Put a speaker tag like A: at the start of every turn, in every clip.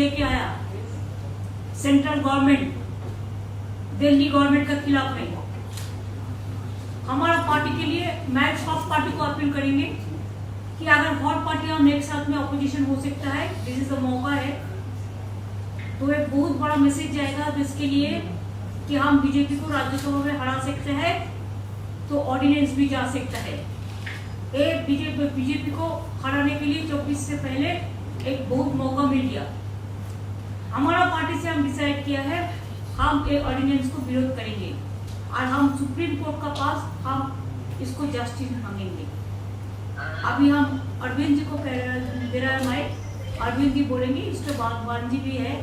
A: लेके आया central government Delhi government के खिलाफ में, हमारा पार्टी के लिए मैं सब पार्टी को अपील करेंगे कि अगर हर पार्टी हम एक साथ में ऑपोजिशन हो सकता है, दिस इज द मौका है, तो एक बहुत बड़ा मैसेज जाएगा जिसके लिए कि हम बीजेपी को राज्यसभा में हरा सकते हैं, तो ऑर्डिनेंस भी जा सकता है। एक बीजेपी को हराने के लिए 24 से पहले एक बहुत मौका मिल गया। हमारा पार्टी से हम डिसाइड किया है हम एक ऑर्डिनेंस को विरोध करेंगे और हम सुप्रीम कोर्ट का पास हम इसको जस्टिस मांगेंगे। अभी हम अरविंद जी को दे रहा है माइक, अरविंद जी बोलेंगे, इसके बाद वान जी भी है।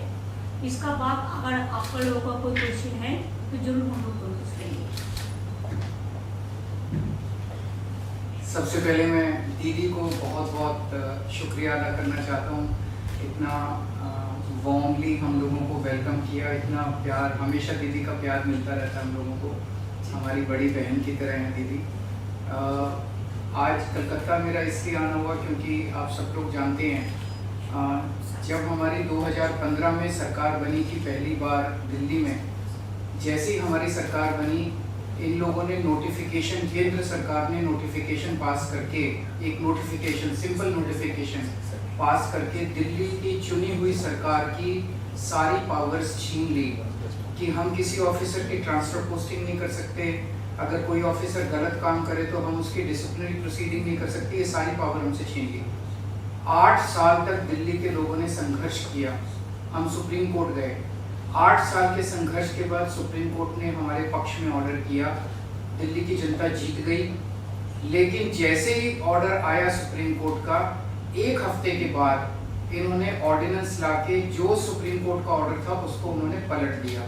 A: इसका बाद अगर आपका लोगों का कोई क्वेश्चन है तो जरूर हम लोग प्रोसेस करेंगे।
B: सबसे पहले मैं दीदी को बहुत बहुत शुक्रिया अदा करना चाहता हूँ। इतना वार्मली हम लोगों को वेलकम किया, इतना प्यार, हमेशा दीदी का प्यार मिलता रहता है हम लोगों को, हमारी बड़ी बहन की तरह है दीदी। आज कलकत्ता मेरा इसलिए आना हुआ क्योंकि आप सब लोग जानते हैं जब हमारी 2015 में सरकार बनी थी पहली बार दिल्ली में, जैसे ही हमारी सरकार बनी इन लोगों ने नोटिफिकेशन, केंद्र सरकार ने नोटिफिकेशन पास करके, एक नोटिफिकेशन, सिंपल नोटिफिकेशन पास करके दिल्ली की चुनी हुई सरकार की सारी पावर्स छीन ली कि हम किसी ऑफिसर की ट्रांसफर पोस्टिंग नहीं कर सकते, अगर कोई ऑफिसर गलत काम करे तो हम उसकी डिसिप्लिनरी प्रोसीडिंग नहीं कर सकते, ये सारी पावर हमसे छीन ली। 8 साल तक दिल्ली के लोगों ने संघर्ष किया, हम सुप्रीम कोर्ट गए। 8 साल के संघर्ष के बाद सुप्रीम कोर्ट ने हमारे पक्ष में ऑर्डर किया, दिल्ली की जनता जीत गई। लेकिन जैसे ही ऑर्डर आया सुप्रीम कोर्ट का, 1 हफ्ते के बाद इन्होंने ऑर्डिनेंस लाके जो सुप्रीम कोर्ट का ऑर्डर था उसको उन्होंने पलट दिया,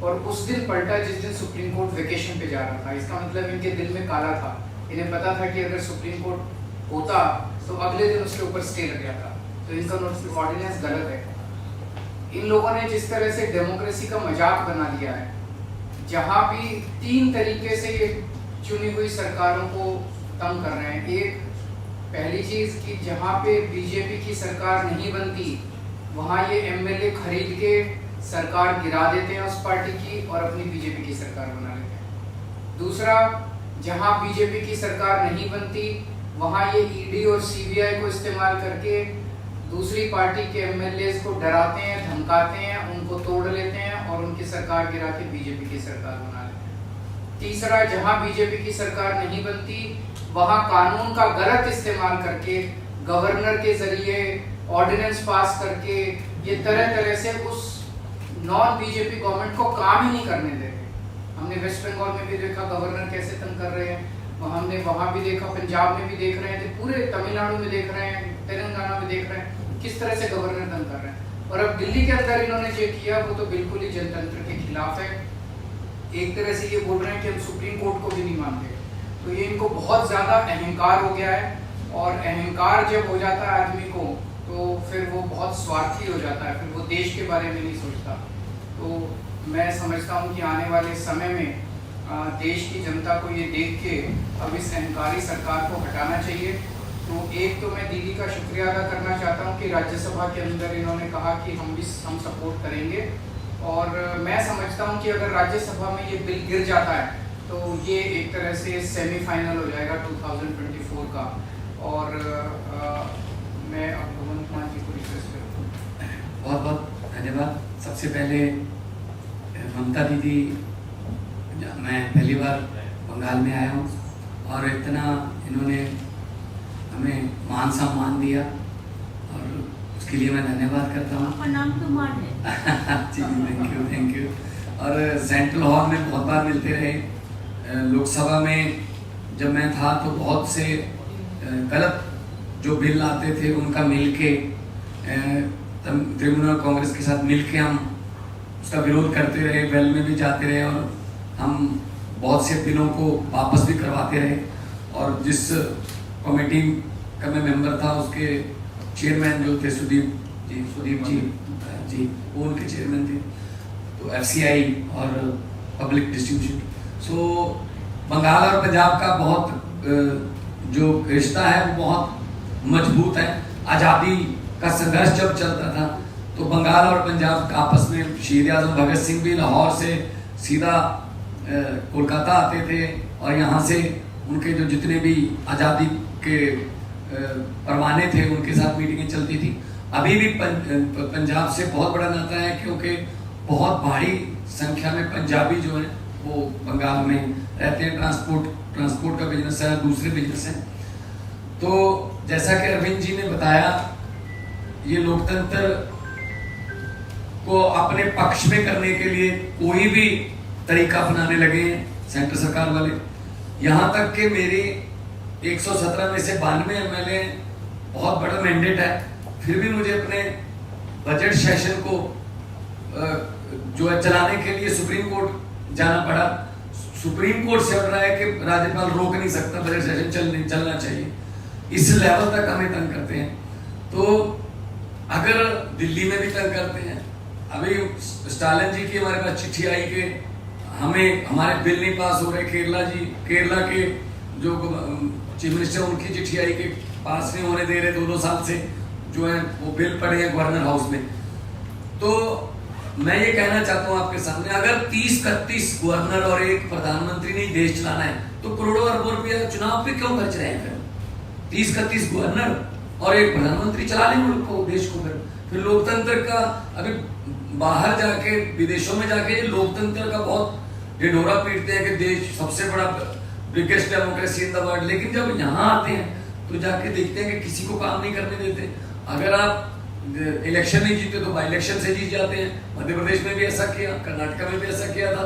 B: और उस दिन पलटा जिस दिन सुप्रीम कोर्ट वेकेशन पे जा रहा था। इसका मतलब इनके दिल में काला था, इन्हें पता था कि अगर सुप्रीम कोर्ट होता तो अगले दिन उसके ऊपर स्टे लग जाता, तो इनका ऑर्डिनेंस गलत है। इन लोगों ने जिस तरह से डेमोक्रेसी का मजाक बना दिया है, जहाँ भी 3 तरीके से ये चुनी हुई सरकारों को तंग कर रहे हैं। एक, पहली चीज कि जहाँ पे बीजेपी की सरकार नहीं बनती वहाँ ये एमएलए खरीद के सरकार गिरा देते हैं उस पार्टी की और अपनी बीजेपी की सरकार बना लेते हैं। दूसरा, जहाँ बीजेपी की सरकार नहीं बनती वहाँ ये ईडी और सीबीआई को इस्तेमाल करके दूसरी पार्टी के एमएलए को डराते हैं, धमकाते हैं, उनको तोड़ लेते हैं और उनकी सरकार गिरा के बीजेपी की सरकार बना लेते हैं। तीसरा, जहाँ बीजेपी की सरकार नहीं बनती वहाँ कानून का गलत इस्तेमाल करके, गवर्नर के जरिए ऑर्डिनेंस पास करके ये तरह तरह से उस नॉन बीजेपी गवर्नमेंट को काम ही नहीं करने देते। हमने वेस्ट बंगाल में भी देखा गवर्नर कैसे तंग कर रहे हैं, हमने वहाँ भी देखा, पंजाब में भी देख रहे हैं, पूरे तमिलनाडु में देख रहे हैं, तेलंगाना में देख रहे हैं किस तरह से गवर्नर तंग कर रहे हैं। और अब दिल्ली के अंदर इन्होंने जो किया वो तो बिल्कुल ही जनतंत्र के खिलाफ है। एक तरह से ये बोल रहे हैं कि हम सुप्रीम कोर्ट को भी नहीं मानते, तो ये इनको बहुत ज्यादा अहंकार हो गया है, और अहंकार जब हो जाता है आदमी को तो फिर वो बहुत स्वार्थी हो जाता है, फिर वो देश के बारे में नहीं सोचता। तो मैं समझता हूँ कि आने वाले समय में देश की जनता को ये देख के अब इस अहंकारी सरकार को हटाना चाहिए। तो एक तो मैं दीदी का शुक्रिया अदा करना चाहता हूँ कि राज्यसभा के अंदर इन्होंने कहा कि हम सपोर्ट करेंगे, और मैं समझता हूँ कि अगर राज्यसभा में ये बिल गिर जाता है तो ये एक तरह से सेमीफाइनल हो जाएगा 2024 का। और मैं अब भगवंत मान जी को रिक्वेस्ट करता हूँ।
C: बहुत बहुत धन्यवाद। सबसे पहले ममता दीदी, मैं पहली बार बंगाल में आया हूँ और इतना इन्होंने हमें मान सम्मान दिया, और उसके लिए मैं धन्यवाद करता हूँ।
A: आपका नाम तो मान है।
C: जी, थैंक यू। और सेंट्रल हॉल में बहुत बार मिलते रहे। लोकसभा में जब मैं था तो बहुत से गलत जो बिल आते थे उनका मिलके तृणमूल कांग्रेस के साथ मिलके हम उसका विरोध करते रहे, वेल में भी जाते रहे, और हम बहुत से बिलों को वापस भी करवाते रहे। और जिस कमेटी का मैं मेंबर था उसके चेयरमैन जो थे सुदीप जी वो उनके चेयरमैन थे। तो एफसीआई और पब्लिक डिस्ट्रीब्यूशन, सो बंगाल और पंजाब का बहुत जो रिश्ता है वो बहुत मजबूत है। आज़ादी का संघर्ष जब चलता था तो बंगाल बंगाल और पंजाब आपस में शहीद आजम भगत सिंह भी लाहौर से सीधा कोलकाता आते थे और यहाँ से उनके जो जितने भी आज़ादी के परवाने थे उनके साथ मीटिंगें चलती थी। अभी भी पंजाब से बहुत बड़ा नाता है, क्योंकि बहुत भारी संख्या में पंजाबी जो है वो बंगाल में रहते हैं। ट्रांसपोर्ट का बिजनेस है, दूसरे बिजनेस हैं। तो जैसा कि अरविंद जी ने बताया, ये लोकतंत्र को अपने पक्ष में करने के लिए कोई भी तरीका अपनाने लगे हैं सेंटर सरकार वाले। यहाँ तक कि मेरे 117 में से 92 MLA बहुत बड़ा मैंडेट है, फिर भी मुझे अपने बजट सेशन को जो है चलाने के लिए सुप्रीम कोर्ट जाना पड़ा। सुप्रीम कोर्ट से ऑर्डर है कि राज्यपाल रोक नहीं सकता, बजट सेशन चलना चाहिए। इस लेवल तक हमें तंग करते हैं। तो अगर दिल्ली में भी तंग करते हैं, अभी स्टालिन जी की हमारे पास चिट्ठी आई कि हमें हमारे बिल नहीं पास हो रहे। केरला के जो चीफ मिनिस्टर, उनकी चिट्ठी आई कि पास नहीं होने दे रहे 2-2 साल से जो है वो बिल पड़े हैं गवर्नर हाउस में। तो मैं ये कहना चाहता हूँ आपके सामने, अगर 30-31 गवर्नर और एक प्रधानमंत्री ने देश चलाना है तो करोड़ों अरबों रुपया चुनाव पे क्यों खर्च रहे हैं? 30-31 गवर्नर और एक प्रधानमंत्री चला लें मुल्क को, देश को। फिर लोकतंत्र का अभी बाहर जाके, विदेशों में जाके लोकतंत्र का बहुत ढिढोरा पीटते हैं कि देश सबसे बड़ा biggest democracy in the world, लेकिन जब यहाँ आते हैं तो जाके देखते हैं कि किसी को काम नहीं करने देते। अगर आप इलेक्शन नहीं जीते तो बाई इलेक्शन से जीत जाते हैं। मध्य प्रदेश में भी ऐसा किया, कर्नाटक में भी ऐसा किया था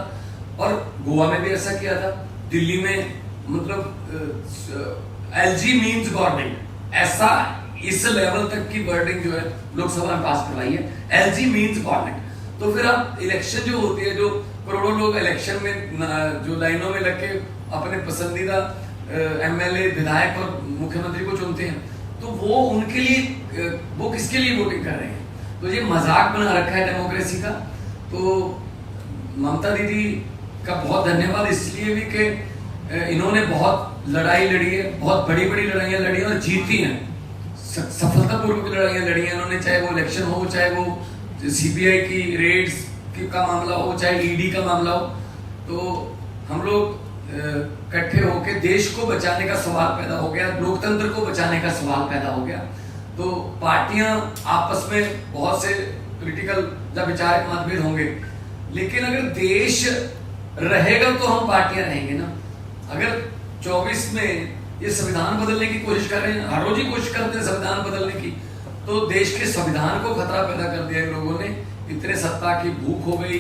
C: और गोवा में भी ऐसा किया था। दिल्ली में मतलब LG मीन्स गवर्नमेंट, ऐसा इस लेवल तक की वर्डिंग जो है लोकसभा में पास करवाई है, LG मीन्स गवर्नमेंट। तो फिर आप इलेक्शन जो होती है, जो करोड़ों लोग इलेक्शन में जो लाइनों में लग के अपने पसंदीदा MLA, विधायक और मुख्यमंत्री को चुनते हैं, तो वो उनके लिए, वो किसके लिए वोटिंग कर रहे हैं? तो ये मजाक बना रखा है डेमोक्रेसी का। तो ममता दीदी का बहुत धन्यवाद इसलिए भी कि इन्होंने बहुत लड़ाई लड़ी है, बहुत बड़ी बड़ी लड़ाइयाँ लड़ी और जीती हैं, सफलतापूर्वक लड़ाइयाँ लड़ी हैं इन्होंने। चाहे वो इलेक्शन हो, चाहे वो CBI की रेड्स का मामला हो, चाहे ED का मामला हो। तो हम लोग इकट्ठे होके देश को बचाने का सवाल पैदा हो गया, लोकतंत्र को बचाने का सवाल पैदा हो गया। तो पार्टियां आपस में बहुत से पॉलिटिकल जब विचारक मतभेद होंगे, लेकिन अगर देश रहेगा तो हम पार्टियां रहेंगे ना। अगर 24 में ये संविधान बदलने की कोशिश कर रहे हैं, हर रोज ही कोशिश करते हैं संविधान बदलने की, तो देश के संविधान को खतरा पैदा कर दिया इन लोगों ने। इतने सत्ता की भूख हो गई,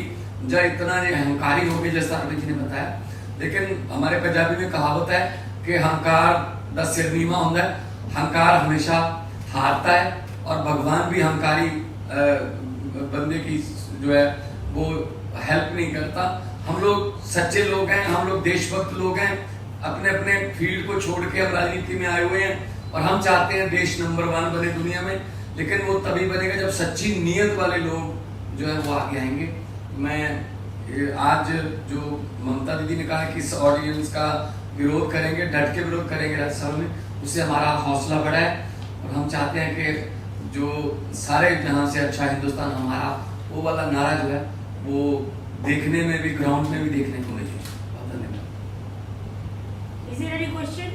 C: या इतना ये अहंकारी हो गई, जैसा अरविंद जी ने बताया। लेकिन हमारे पंजाबी में कहावत है कि हंकार दा सिर नीवा होता है, हंकार हमेशा हारता है और भगवान भी हंकारी बंदे की जो है वो हेल्प नहीं करता। हम लोग सच्चे लोग हैं, हम लोग देशभक्त लोग हैं, अपने अपने फील्ड को छोड़ के हम राजनीति में आए हुए हैं और हम चाहते हैं देश नंबर 1 बने दुनिया में। लेकिन वो तभी बनेगा जब सच्ची नीयत वाले लोग जो है वो आगे आएंगे। मैं आज जो ममता दीदी ने कहा कि इस ऑर्डिनेंस का विरोध करेंगे, डट के विरोध करेंगे राज्यसभा में, उससे हमारा हौसला बढ़ा है और हम चाहते हैं कि जो सारे जहां से अच्छा हिंदुस्तान हमारा, वो वाला नारा जो है वो देखने में भी, ग्राउंड में भी देखने को मिले। बहुत धन्यवाद।
A: Is there any question?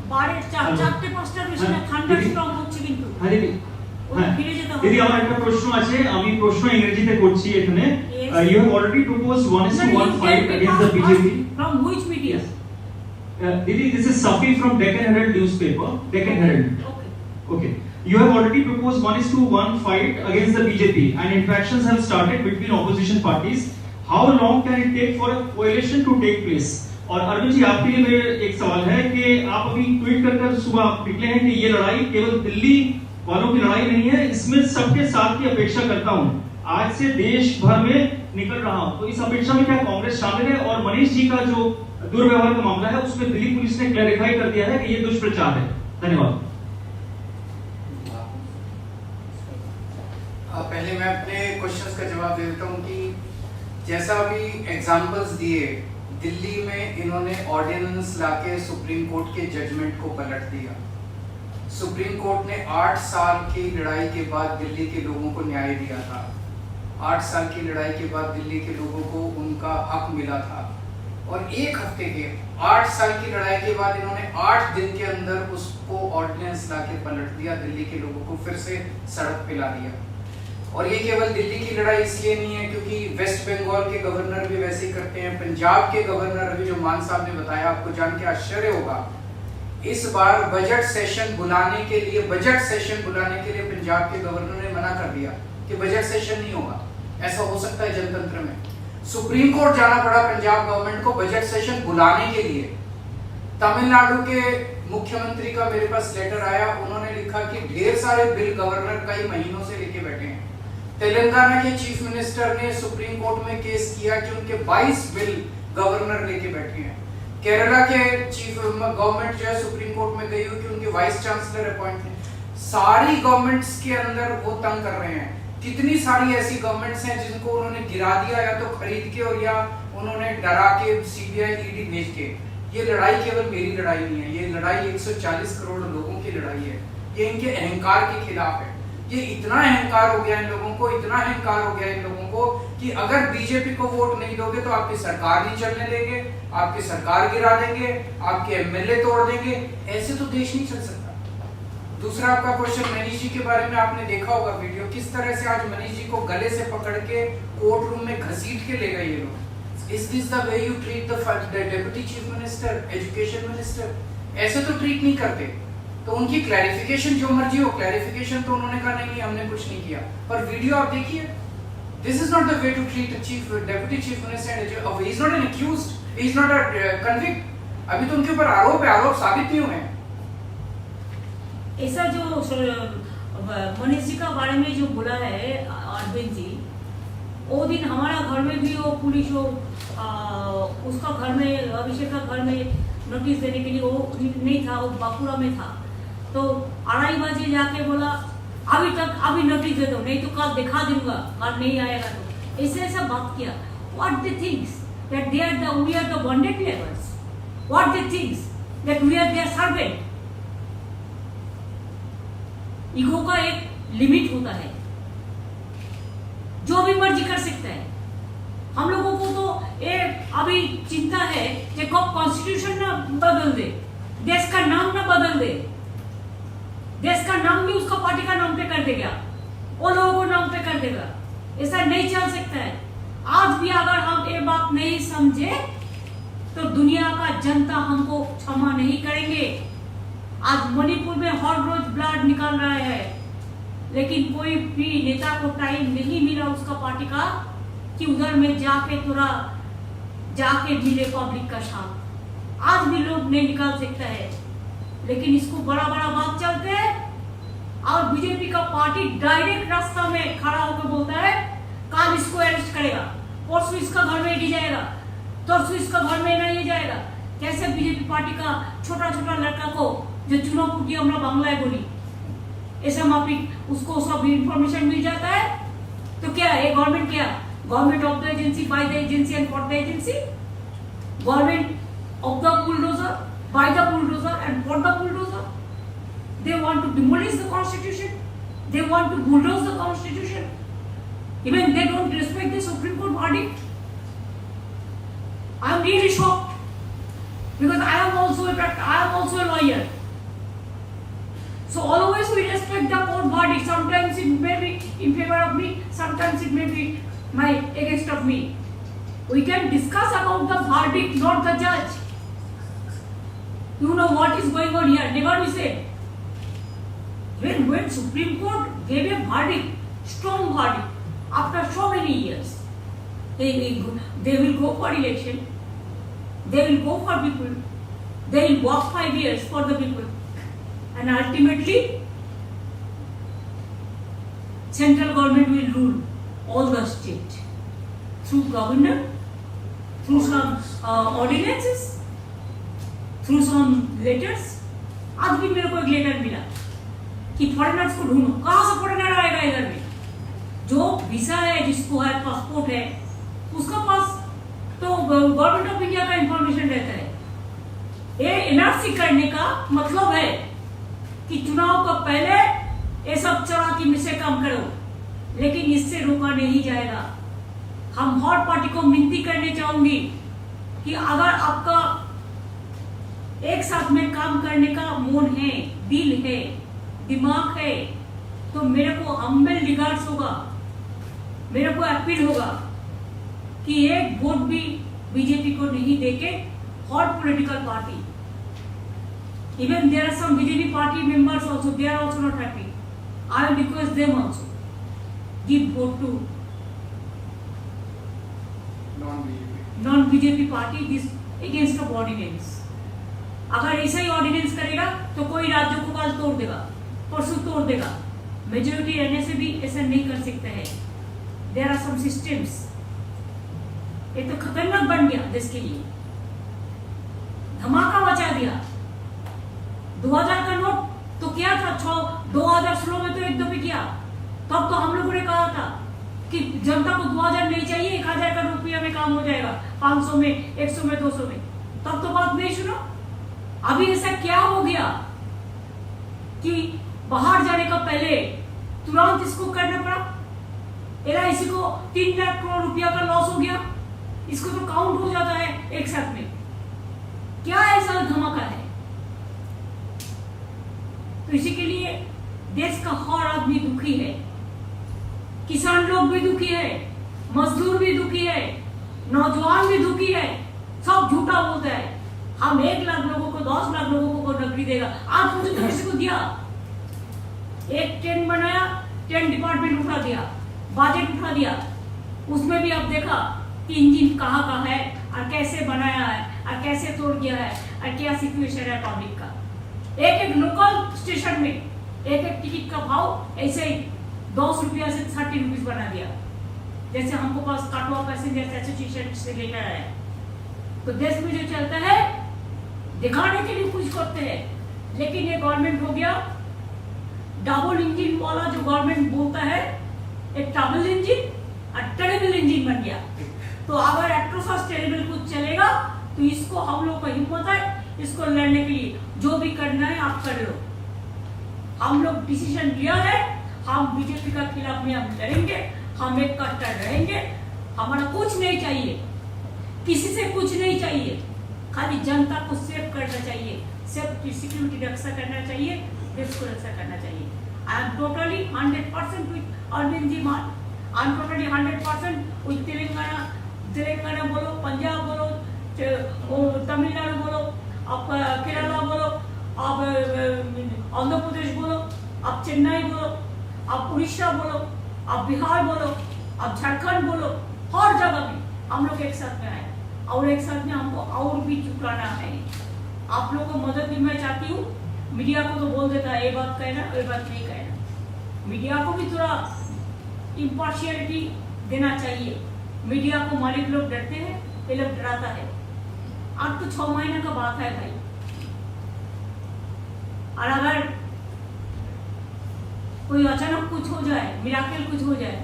A: বারে চারটে পাঁচটা বেশি না, থান্ডার স্টর্ম হচ্ছে কিন্তু।
D: হ্যাঁ
A: ফিরে যেতে হবে।
D: দিদি, আমার একটা প্রশ্ন আছে, আমি প্রশ্ন ইংরেজিতে করছি এখানে। You have already proposed 1:1 fight against the BJP.
A: From which media?
D: Didi, this is Safi from Deccan Herald newspaper. Deccan Herald. Okay. You have already proposed 1:1 fight against the BJP, and interactions have started between opposition parties. How long can it take for a coalition to take place? और अरविंद जी, आपके लिए मेरा एक सवाल है कि आप अभी ट्वीट कर सुबह निकले हैं कि ये लड़ाई केवल दिल्ली वालों की लड़ाई नहीं है, इसमें सबके साथ की अपेक्षा करता हूं। आज से देश भर में निकल रहा हूं, तो इस अपेक्षा में क्या कांग्रेस शामिल है? और मनीष जी का जो दुर्व्यवहार का मामला है, उसमें दिल्ली पुलिस ने क्लैरिफाई कर दिया है कि ये दुष्प्रचार है। धन्यवाद।
B: पहले मैं अपने क्वेश्चंस का जवाब दे देता हूं कि जैसा अभी एग्जांपल्स दिए, दिल्ली में इन्होंने ऑर्डिनेंस लाके सुप्रीम कोर्ट के जजमेंट को पलट दिया। सुप्रीम कोर्ट ने 8 साल की लड़ाई के बाद दिल्ली के लोगों को न्याय दिया था। 8 साल की लड़ाई के बाद दिल्ली के लोगों को उनका हक मिला था, और एक हफ्ते के 8 साल की लड़ाई के बाद इन्होंने 8 दिन के अंदर उसको ऑर्डिनेंस लाके पलट दिया, दिल्ली के लोगों को फिर से सड़क पे ला दिया। और ये केवल दिल्ली की लड़ाई इसलिए नहीं है क्योंकि वेस्ट बंगाल के गवर्नर भी वैसे ही करते हैं। पंजाब के गवर्नर अभी जो मान साहब ने बताया, आपको जान के आश्चर्य होगा, इस बार बजट सेशन बुलाने के लिए पंजाब के गवर्नर ने मना कर दिया कि बजट सेशन नहीं होगा। ऐसा हो सकता है जनतंत्र में? सुप्रीम कोर्ट जाना पड़ा पंजाब गवर्नमेंट को बजट सेशन बुलाने के लिए। तमिलनाडु के मुख्यमंत्री का मेरे पास लेटर आया, उन्होंने लिखा कि ढेर सारे बिल गवर्नर कई महीनों से लेके बैठे हैं। तेलंगाना के चीफ मिनिस्टर ने सुप्रीम कोर्ट में केस किया कि उनके 22 बिल गवर्नर लेके बैठे हैं। केरला के चीफ गवर्नमेंट जो है सुप्रीम कोर्ट में गई हुई कि उनके वाइस चांसलर अपॉइंट है। सारी गवर्नमेंट्स के अंदर वो तंग कर रहे हैं। कितनी सारी ऐसी गवर्नमेंट्स हैं जिनको उन्होंने गिरा दिया, या तो खरीद के और या उन्होंने डरा के सीबीआई ईडी भेज के। ये लड़ाई केवल मेरी लड़ाई नहीं है, ये लड़ाई 140 करोड़ लोगों की लड़ाई है। ये इनके अहंकार के खिलाफ है। ये इतना अहंकार हो गया इन लोगों को, इतना अहंकार हो गया इन लोगों को कि अगर बीजेपी को वोट नहीं दोगे तो आपकी सरकार नहीं चलने देंगे, आपकी सरकार गिरा देंगे, आपके एमएलए तोड़ देंगे। ऐसे तो देश नहीं चल सकता। दूसरा आपका क्वेश्चन मनीष जी के बारे में, आपने देखा होगा वीडियो, किस तरह से आज मनीष जी को गले से पकड़ के कोर्ट रूम में घसीट के ले गए ये लोग। Is this the way you treat the deputy chief minister, education minister? ऐसे तो ट्रीट नहीं करते। तो उनकी क्लैरिफिकेशन जो मर्जी हो, क्लैरिफिकेशन तो उन्होंने कहा नहीं हमने कुछ नहीं किया, पर वीडियो आप देखिए। This is not the way to treat a chief deputy chief minister. He is not an accused, he is not a convict. अभी तो उनके ऊपर आरोप साबित नहीं हुए हैं।
A: ऐसा जो मनीष जी का बारे में जो बोला है अरविंद जी, वो दिन हमारा घर में भी वो पुलिस उसका घर में, अभिषेक का घर में नोटिस देने के लिए वो नहीं था, वो बांकुड़ा में था। तो 2:30 बजे जाके बोला अभी नोटिस दे दो, नहीं तो कल दिखा दूंगा, कल नहीं आएगा। तो ऐसा बात किया। What they thinks that we are the bonded labours? What they thinks that we are their servant? Ego का एक लिमिट होता है, जो भी मर्जी कर सकता है। हम लोगों को तो अभी चिंता है कि कब कॉन्स्टिट्यूशन ना बदल दे, देश का नाम ना बदल दे, देश का नाम भी उसका पार्टी का नाम पे कर देगा, वो लोगों को नाम पे कर देगा। ऐसा नहीं चल सकता है। आज भी अगर हम ये बात नहीं समझे तो दुनिया का जनता हमको क्षमा नहीं करेंगे। आज मणिपुर में हर रोज ब्लड निकल रहा है, लेकिन कोई भी नेता को टाइम नहीं मिला उसका पार्टी का कि उधर में जाके मिले पब्लिक का साथ। आज भी लोग नहीं निकाल सकता है, लेकिन इसको बड़ा बात चलते हैं। और बीजेपी का पार्टी डायरेक्ट रास्ता में खड़ा होकर बोलता है कल इसको अरेस्ट करेगा, परसों इसका घर में ले जाएगा, तरसों इसका घर में नहीं जाएगा। कैसे बीजेपी पार्टी का छोटा लड़का को जो चुनाव फूटी हमरा बांग्लाय बोली, ऐसा माफिक उसको सब इंफॉर्मेशन मिल जाता है। तो क्या है गवर्नमेंट? क्या government of the agency, by the agency and for the agency? Government of the bulldozer, by the bulldozer and for the bulldozer? They want to demolish the constitution, they want to bulldoze the constitution, even they don't respect the Supreme Court verdict. I am really shocked, because I am also a lawyer. So always we respect the court verdict. Sometimes it may be in favor of me, sometimes it may be against of me. We can discuss about the verdict, not the judge. You know what is going on here? Never we said. When Supreme Court gave a verdict, strong verdict, after so many years, they will go for election, they will go for people, they will work 5 years for the people, and ultimately central government will rule all the state through governor, through some ordinances, through some letters. आज भी मेरे को एक letter मिला कि foreigners को ढूंढो। कहां से फॉरेनर आएगा इधर में? जो वीजा है, जिसको है पासपोर्ट है, उसका पास तो गवर्नमेंट ऑफ इंडिया का इंफॉर्मेशन रहता है। ये एनआरसी करने का मतलब है कि चुनाव को पहले ये सब चलाकी में से कम करो, लेकिन इससे रोका नहीं जाएगा। हम हर पार्टी को विनती करने चाहूंगी कि अगर आपका एक साथ में काम करने का मन है, दिल है, दिमाग है, तो मेरे को हम्बल रिगार्ड्स होगा, मेरे को अपील होगा कि एक वोट भी बीजेपी को नहीं देके हर political party, even there are some BJP party members also, they are also not happy. I will request them also give vote to non-BJP party this against the ordinance. अगर ऐसा ही ordinance करेगा तो कोई राज्यों को कल तोड़ देगा, परसों तोड़ देगा। मेजोरिटी रहने से भी ऐसा नहीं कर सकते हैं। There are some systems. ये तो खतरनाक बन गया देश के लिए, धमाका मचा दिया। 2000 का नोट तो क्या था, 2016 में तो एकदम ही किया। तब तो हम लोगों ने कहा था कि जनता को 2000 नहीं चाहिए, 1000 का रुपया में काम हो जाएगा, 500 में, 100 में, 200 में। तब तो बात नहीं सुनो। अभी ऐसा क्या हो गया कि बाहर जाने का पहले तुरंत इसको करना पड़ा। एलआईसी को 3 लाख करोड़ रुपया का लॉस हो गया, इसको तो काउंट हो जाता है एक साथ में। क्या ऐसा धमाका है? तो इसी के लिए देश का हर आदमी दुखी है, किसान लोग भी दुखी है, मजदूर भी दुखी है, नौजवान भी दुखी है। सब झूठा बोलता है हम 1 लाख लोगों को, 10 लाख लोगों को नौकरी देगा। आज मुझे तो किसी को दिया, एक ट्रेन बनाया, 10 डिपार्टमेंट उठा दिया, बजट उठा दिया। उसमें भी अब देखा कि इंजन कहाँ है और कैसे बनाया है और कैसे तोड़ गया है और क्या सिचुएशन है पब्लिक का। एक लोकल स्टेशन में एक टिकट का भाव ऐसे ही 10 रुपया से 30 रुपीज बना दिया। जैसे हमको पास काटवा पैसेंजर एसोसिएशन से लेकर आया। तो देश में जो चलता है दिखाने के लिए कुछ करते हैं, लेकिन ये गवर्नमेंट हो गया डबल इंजन वाला। जो गवर्नमेंट बोलता है एक डबल इंजन और टेरेबल इंजन बन गया। तो अगर एट्रोसस टेरेबल कुछ चलेगा तो इसको हम लोग का हिम्मत है इसको लड़ने के लिए। जो भी करना है आप कर लो। हम लोग डिसीजन लिया है, हम बीजेपी का खिलाफ में हम लड़ेंगे, हम एक कट्टर रहेंगे। हमारा कुछ नहीं चाहिए, किसी से कुछ नहीं चाहिए, खाली जनता को सेव करना चाहिए, सेफ सिक्योरिटी रक्षा करना चाहिए, देश को रक्षा करना चाहिए। I am totally 100% with Arvind ji Mann. I am totally 100% with Telangana बोलो, पंजाब बोलो, तमिलनाडु बोलो, आप केरला बोलो, आप आंध्र प्रदेश बोलो, आप चेन्नई बोलो, आप उड़ीसा बोलो, आप बिहार बोलो, आप झारखंड बोलो, हर जगह में हम लोग एक साथ में आए और एक साथ में हमको और भी चुकाना है। आप लोगों को मदद भी मैं चाहती हूँ। मीडिया को तो बोल देता है ये बात कहना, ये बात नहीं कहना। मीडिया को भी थोड़ा इम्पार्शियलिटी देना चाहिए। मीडिया को मालिक लोग डरते हैं, ये लोग डराता है। अब तो 6 महीने का बात है भाई, और अगर कोई अचानक कुछ हो जाए, मिराकल कुछ हो जाए,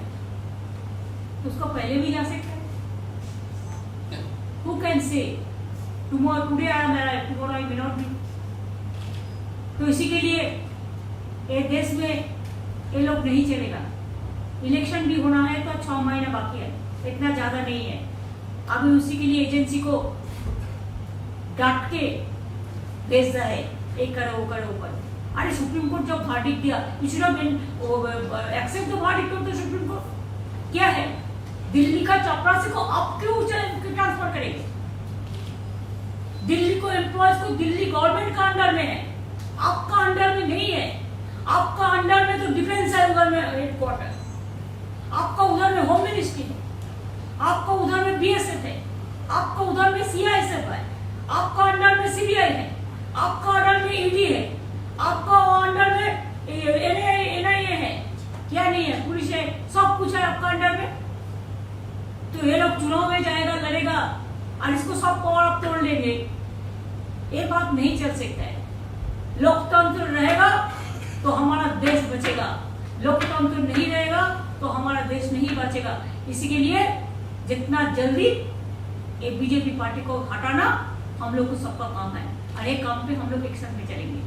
A: तो उसको पहले भी जा सकता है। Who can say tomorrow, today I am alive, tomorrow I may not be। तो इसी के लिए ये देश में ये लोग नहीं चलेगा। इलेक्शन भी होना है तो 6 महीना बाकी है, इतना ज्यादा नहीं है। अभी उसी के लिए एजेंसी को डांट के भेजता है, एक करो वो करो वो करो। अरे सुप्रीम कोर्ट जब वर्डिक्ट दिया, accept the verdict of the Supreme Court. क्या है, दिल्ली का चपरासी को आप क्यों ट्रांसफर करेंगे? दिल्ली को एम्प्लॉयज को दिल्ली गवर्नमेंट का अंडर में है, आपका अंडर में नहीं है। आपका अंडर में तो डिफेंस है, उधर में हेडक्वार्टर, आपका उधर में होम मिनिस्ट्री है, आपका उधर में बीएसएफ है, आपका उधर में सीआईएसएफ है, आपका अंडर में सीबीआई है, आपका अंडर में ईडी है, आपका अंडर में एनआईए है, क्या नहीं है, पुलिस है, सब कुछ है आपका अंडर में। तो ये लोग चुनाव में जाएगा, लड़ेगा और इसको सब पावर आप तोड़ लेंगे, ये बात नहीं चल सकता है। लोकतंत्र रहेगा तो हमारा देश बचेगा, लोकतंत्र नहीं रहेगा तो हमारा देश नहीं बचेगा। इसी के लिए जितना जल्दी ये बीजेपी पार्टी को हटाना हम लोग को सबका काम है, और एक काम पे हम लोग एक साथ में चलेंगे।